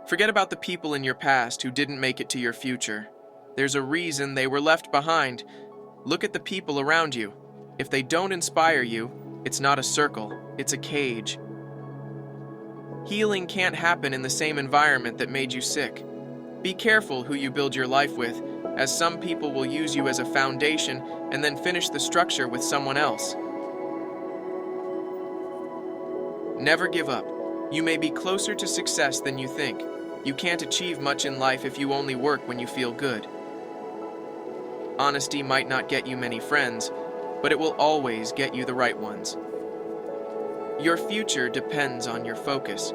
Forget about the people in your past who didn't make it to your future. There's a reason they were left behind. Look at the people around you. If they don't inspire you, it's not a circle, it's a cage. Healing can't happen in the same environment that made you sick. Be careful who you build your life with, as some people will use you as a foundation and then finish the structure with someone else. Never give up. You may be closer to success than you think. You can't achieve much in life if you only work when you feel good. Honesty might not get you many friends, but it will always get you the right ones. Your future depends on your focus.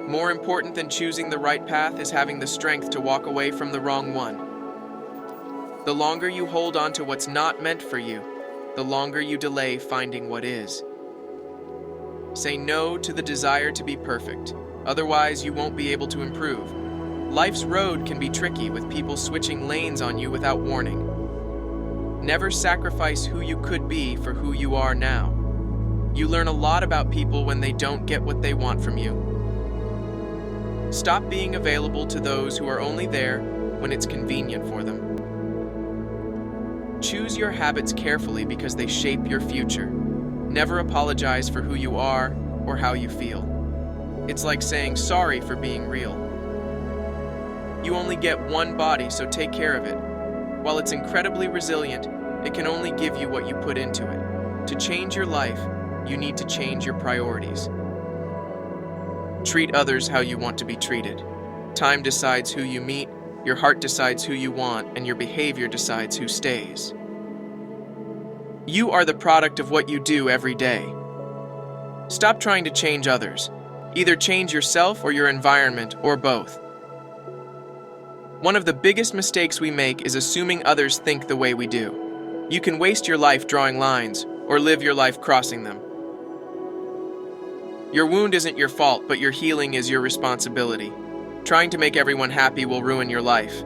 More important than choosing the right path is having the strength to walk away from the wrong one. The longer you hold on to what's not meant for you, the longer you delay finding what is. Say no to the desire to be perfect, otherwise you won't be able to improve. Life's road can be tricky with people switching lanes on you without warning. Never sacrifice who you could be for who you are now. You learn a lot about people when they don't get what they want from you. Stop being available to those who are only there when it's convenient for them. Choose your habits carefully because they shape your future. Never apologize for who you are or how you feel. It's like saying sorry for being real. You only get one body, so take care of it. While it's incredibly resilient, it can only give you what you put into it. To change your life, you need to change your priorities. Treat others how you want to be treated. Time decides who you meet, your heart decides who you want, and your behavior decides who stays. You are the product of what you do every day. Stop trying to change others. Either change yourself or your environment, or both. One of the biggest mistakes we make is assuming others think the way we do. You can waste your life drawing lines, or live your life crossing them. Your wound isn't your fault, but your healing is your responsibility. Trying to make everyone happy will ruin your life.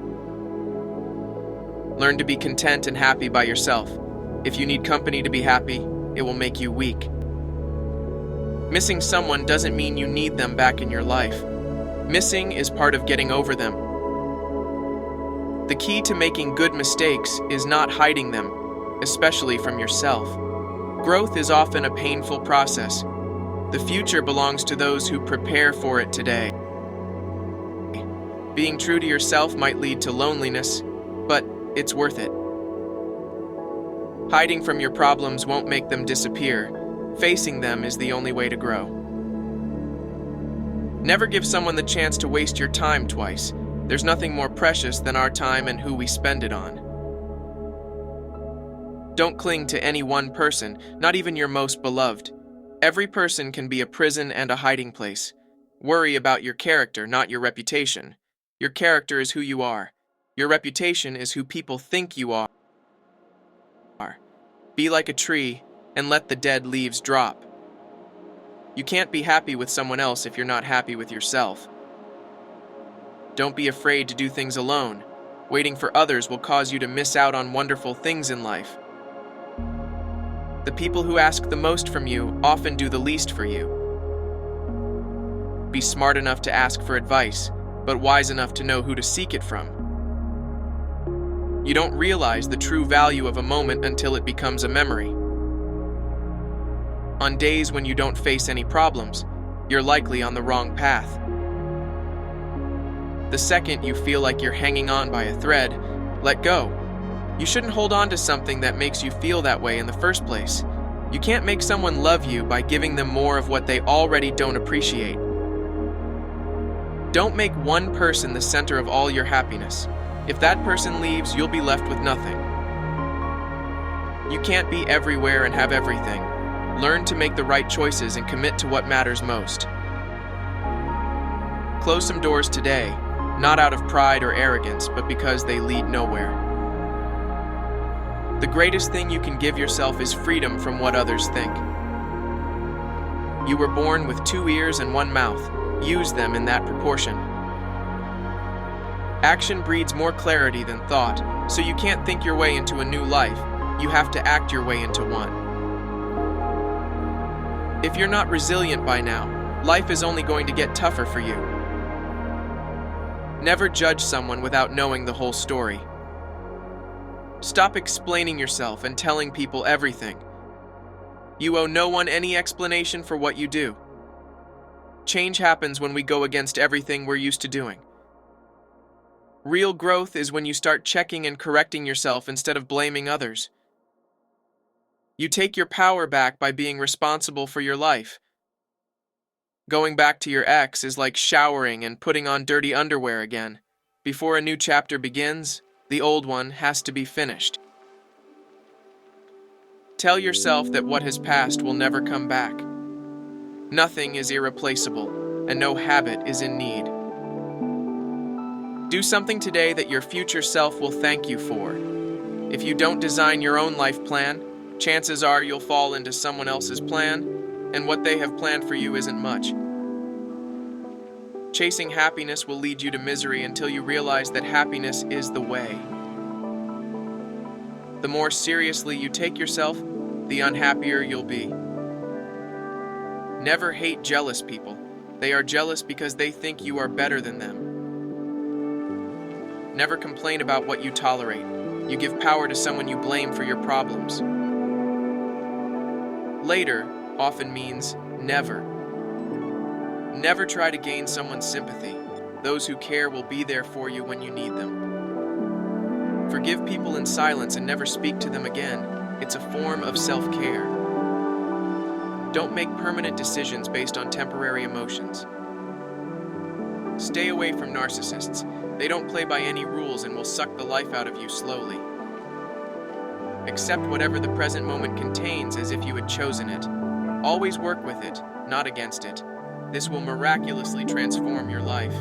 Learn to be content and happy by yourself. If you need company to be happy, it will make you weak. Missing someone doesn't mean you need them back in your life. Missing is part of getting over them. The key to making good mistakes is not hiding them, especially from yourself. Growth is often a painful process. The future belongs to those who prepare for it today. Being true to yourself might lead to loneliness, but it's worth it. Hiding from your problems won't make them disappear. Facing them is the only way to grow. Never give someone the chance to waste your time twice. There's nothing more precious than our time and who we spend it on. Don't cling to any one person, not even your most beloved. Every person can be a prison and a hiding place. Worry about your character, not your reputation. Your character is who you are. Your reputation is who people think you are. Be like a tree and let the dead leaves drop. You can't be happy with someone else if you're not happy with yourself. Don't be afraid to do things alone. Waiting for others will cause you to miss out on wonderful things in life. The people who ask the most from you often do the least for you. Be smart enough to ask for advice, but wise enough to know who to seek it from. You don't realize the true value of a moment until it becomes a memory. On days when you don't face any problems, you're likely on the wrong path. The second you feel like you're hanging on by a thread, let go. You shouldn't hold on to something that makes you feel that way in the first place. You can't make someone love you by giving them more of what they already don't appreciate. Don't make one person the center of all your happiness. If that person leaves, you'll be left with nothing. You can't be everywhere and have everything. Learn to make the right choices and commit to what matters most. Close some doors today, not out of pride or arrogance, but because they lead nowhere. The greatest thing you can give yourself is freedom from what others think. You were born with 2 ears and 1 mouth. Use them in that proportion. Action breeds more clarity than thought, so you can't think your way into a new life. You have to act your way into one. If you're not resilient by now, life is only going to get tougher for you. Never judge someone without knowing the whole story. Stop explaining yourself and telling people everything. You owe no one any explanation for what you do. Change happens when we go against everything we're used to doing. Real growth is when you start checking and correcting yourself instead of blaming others. You take your power back by being responsible for your life. Going back to your ex is like showering and putting on dirty underwear again. Before a new chapter begins, the old one has to be finished. Tell yourself that what has passed will never come back. Nothing is irreplaceable, and no habit is in need. Do something today that your future self will thank you for. If you don't design your own life plan, chances are you'll fall into someone else's plan, and what they have planned for you isn't much. Chasing happiness will lead you to misery until you realize that happiness is the way. The more seriously you take yourself, the unhappier you'll be. Never hate jealous people. They are jealous because they think you are better than them. Never complain about what you tolerate. You give power to someone you blame for your problems. Later often means never. Never try to gain someone's sympathy. Those who care will be there for you when you need them. Forgive people in silence and never speak to them again. It's a form of self-care. Don't make permanent decisions based on temporary emotions. Stay away from narcissists. They don't play by any rules and will suck the life out of you slowly. Accept whatever the present moment contains as if you had chosen it. Always work with it, not against it. This will miraculously transform your life.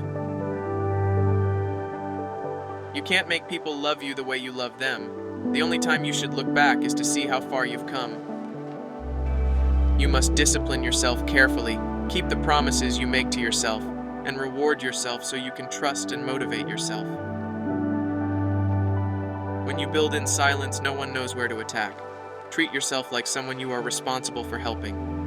You can't make people love you the way you love them. The only time you should look back is to see how far you've come. You must discipline yourself carefully, keep the promises you make to yourself, and reward yourself so you can trust and motivate yourself. When you build in silence, no one knows where to attack. Treat yourself like someone you are responsible for helping.